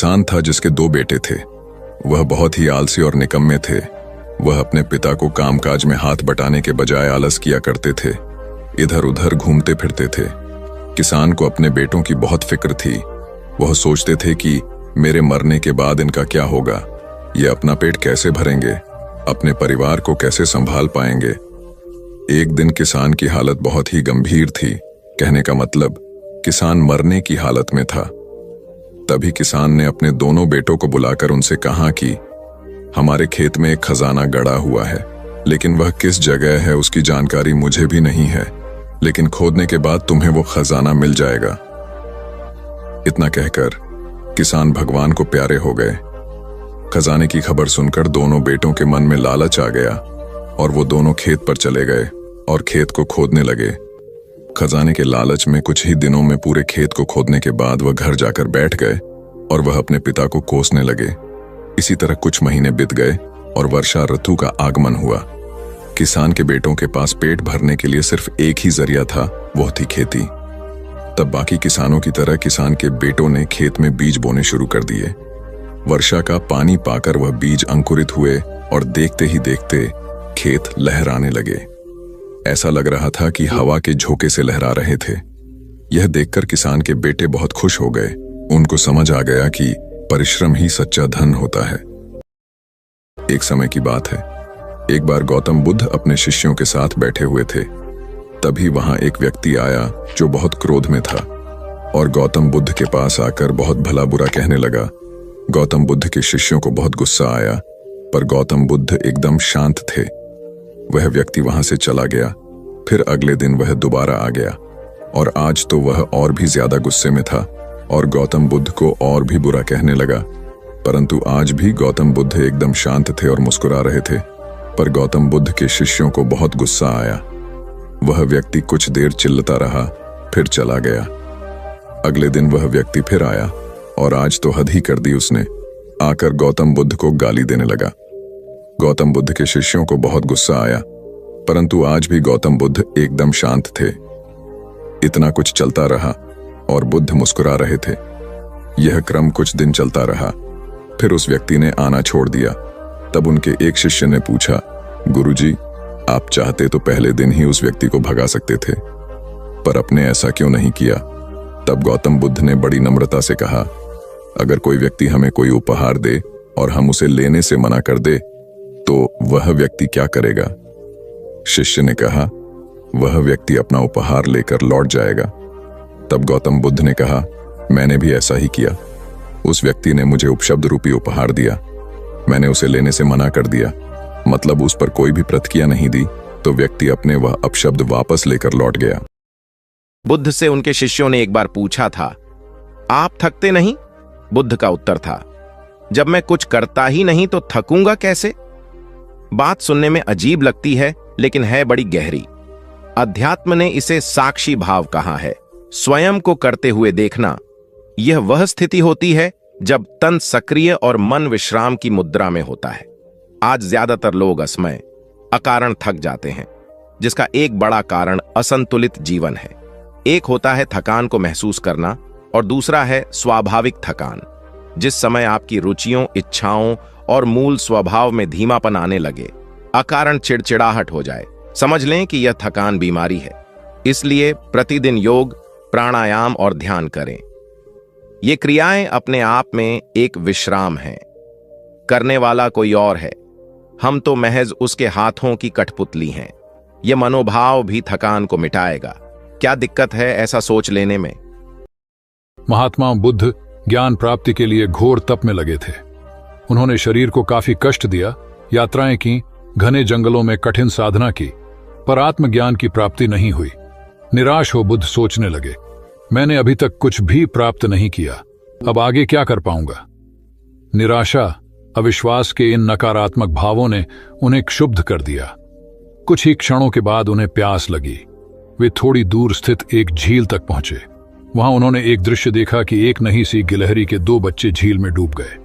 किसान था जिसके 2 बेटे थे। वह बहुत ही आलसी और निकम्मे थे। वह अपने पिता को कामकाज में हाथ बटाने के बजाय आलस किया करते थे, इधर उधर घूमते फिरते थे। किसान को अपने बेटों की बहुत फिक्र थी। वह सोचते थे कि मेरे मरने के बाद इनका क्या होगा, ये अपना पेट कैसे भरेंगे, अपने परिवार को कैसे संभाल पाएंगे। एक दिन किसान की हालत बहुत ही गंभीर थी। कहने का मतलब किसान मरने की हालत में था। तभी किसान ने अपने दोनों बेटों को बुलाकर उनसे कहा कि हमारे खेत में एक खजाना गड़ा हुआ है, लेकिन वह किस जगह है उसकी जानकारी मुझे भी नहीं है, लेकिन खोदने के बाद तुम्हें वो खजाना मिल जाएगा। इतना कहकर किसान भगवान को प्यारे हो गए। खजाने की खबर सुनकर दोनों बेटों के मन में लालच आ गया और वो दोनों खेत पर चले गए और खेत को खोदने लगे। खजाने के लालच में कुछ ही दिनों में पूरे खेत को खोदने के बाद वह घर जाकर बैठ गए और वह अपने पिता को कोसने लगे। इसी तरह कुछ महीने बीत गए और वर्षा ऋतु का आगमन हुआ। किसान के बेटों के पास पेट भरने के लिए सिर्फ एक ही जरिया था, वो थी खेती। तब बाकी किसानों की तरह किसान के बेटों ने खेत में बीज बोने शुरू कर दिए। वर्षा का पानी पाकर वह बीज अंकुरित हुए और देखते ही देखते खेत लहराने लगे। ऐसा लग रहा था कि हवा के झोंके से लहरा रहे थे। यह देखकर किसान के बेटे बहुत खुश हो गए। उनको समझ आ गया कि परिश्रम ही सच्चा धन होता है। एक समय की बात है, एक बार गौतम बुद्ध अपने शिष्यों के साथ बैठे हुए थे। तभी वहां एक व्यक्ति आया जो बहुत क्रोध में था और गौतम बुद्ध के पास आकर बहुत भला बुरा कहने लगा। गौतम बुद्ध के शिष्यों को बहुत गुस्सा आया, पर गौतम बुद्ध एकदम शांत थे। वह व्यक्ति वहां से चला गया। फिर अगले दिन वह दोबारा आ गया और आज तो वह और भी ज्यादा गुस्से में था और गौतम बुद्ध को और भी बुरा कहने लगा। परंतु आज भी गौतम बुद्ध एकदम शांत थे और मुस्कुरा रहे थे, पर गौतम बुद्ध के शिष्यों को बहुत गुस्सा आया। वह व्यक्ति कुछ देर चिल्लाता रहा, फिर चला गया। अगले दिन वह व्यक्ति फिर आया और आज तो हद ही कर दी उसने। आकर गौतम बुद्ध को गाली देने लगा। गौतम बुद्ध के शिष्यों को बहुत गुस्सा आया, परंतु आज भी गौतम बुद्ध एकदम शांत थे। इतना कुछ चलता रहा और बुद्ध मुस्कुरा रहे थे। यह क्रम कुछ दिन चलता रहा। फिर उस व्यक्ति ने आना छोड़ दिया। तब उनके एक शिष्य ने पूछा, गुरुजी, आप चाहते तो पहले दिन ही उस व्यक्ति को भगा सकते थे, पर आपने ऐसा क्यों नहीं किया? तब गौतम बुद्ध ने बड़ी नम्रता से कहा, अगर कोई व्यक्ति हमें कोई उपहार दे और हम उसे लेने से मना कर दे तो वह व्यक्ति क्या करेगा? शिष्य ने कहा, वह व्यक्ति अपना उपहार लेकर लौट जाएगा। तब गौतम बुद्ध ने कहा, मैंने भी ऐसा ही किया। उस व्यक्ति ने मुझे उपशब्द रूपी उपहार दिया, मैंने उसे लेने से मना कर दिया, मतलब उस पर कोई भी प्रतिक्रिया नहीं दी, तो व्यक्ति अपने वह अपशब्द वापस लेकर लौट गया। बुद्ध से उनके शिष्यों ने एक बार पूछा था, आप थकते नहीं? बुद्ध का उत्तर था, जब मैं कुछ करता ही नहीं तो थकूंगा कैसे? बात सुनने में अजीब लगती है, लेकिन है बड़ी गहरी। अध्यात्म ने इसे साक्षी भाव कहा है, स्वयं को करते हुए देखना। यह वह स्थिति होती है जब तन सक्रिय और मन विश्राम की मुद्रा में होता है। आज ज्यादातर लोग असमय, अकारण थक जाते हैं, जिसका एक बड़ा कारण असंतुलित जीवन है। एक होता है थकान को महसूस करना और दूसरा है स्वाभाविक थकान, जिस समय आपकी रुचियों, इच्छाओं और मूल स्वभाव में धीमापन आने लगे, अकारण चिड़चिड़ाहट हो जाए। समझ लें कि यह थकान बीमारी है। इसलिए प्रतिदिन योग, प्राणायाम और ध्यान करें। ये क्रियाएं अपने आप में एक विश्राम हैं। करने वाला कोई और है, हम तो महज उसके हाथों की कठपुतली हैं। यह मनोभाव भी थकान को मिटाएगा। क्या दिक्कत है ऐसा सोच लेने में? महात्मा बुद्ध ज्ञान प्राप्ति के लिए घोर तप में लगे थे। उन्होंने शरीर को काफी कष्ट दिया, यात्राएं की, घने जंगलों में कठिन साधना की, पर आत्मज्ञान की प्राप्ति नहीं हुई। निराश हो बुद्ध सोचने लगे, मैंने अभी तक कुछ भी प्राप्त नहीं किया, अब आगे क्या कर पाऊंगा? निराशा, अविश्वास के इन नकारात्मक भावों ने उन्हें क्षुब्ध कर दिया। कुछ ही क्षणों के बाद उन्हें प्यास लगी। वे थोड़ी दूर स्थित एक झील तक पहुंचे। वहां उन्होंने एक दृश्य देखा कि एक नन्ही सी गिलहरी के 2 बच्चे झील में डूब गए।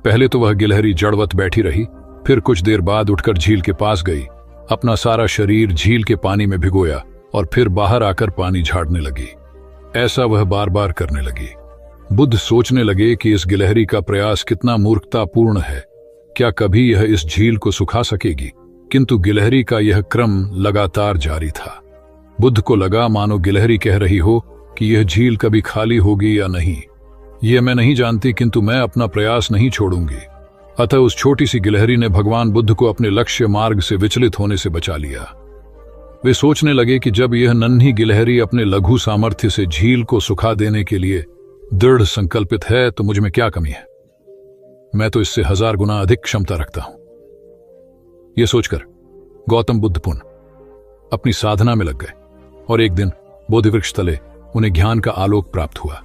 पहले तो वह गिलहरी जड़वत बैठी रही, फिर कुछ देर बाद उठकर झील के पास गई, अपना सारा शरीर झील के पानी में भिगोया और फिर बाहर आकर पानी झाड़ने लगी। ऐसा वह बार बार करने लगी। बुद्ध सोचने लगे कि इस गिलहरी का प्रयास कितना मूर्खतापूर्ण है। क्या कभी यह इस झील को सुखा सकेगी? किंतु गिलहरी का यह क्रम लगातार जारी था। बुद्ध को लगा मानो गिलहरी कह रही हो कि यह झील कभी खाली होगी या नहीं, यह मैं नहीं जानती, किंतु मैं अपना प्रयास नहीं छोड़ूंगी। अतः उस छोटी सी गिलहरी ने भगवान बुद्ध को अपने लक्ष्य मार्ग से विचलित होने से बचा लिया। वे सोचने लगे कि जब यह नन्ही गिलहरी अपने लघु सामर्थ्य से झील को सुखा देने के लिए दृढ़ संकल्पित है तो मुझ में क्या कमी है? मैं तो इससे 1000 गुना अधिक क्षमता रखता हूं। यह सोचकर गौतम बुद्ध पुनः अपनी साधना में लग गए और एक दिन बोधि वृक्ष तले उन्हें ज्ञान का आलोक प्राप्त हुआ।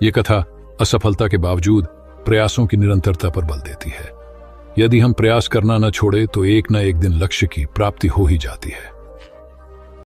यह कथा असफलता के बावजूद प्रयासों की निरंतरता पर बल देती है। यदि हम प्रयास करना न छोड़े तो एक न एक दिन लक्ष्य की प्राप्ति हो ही जाती है।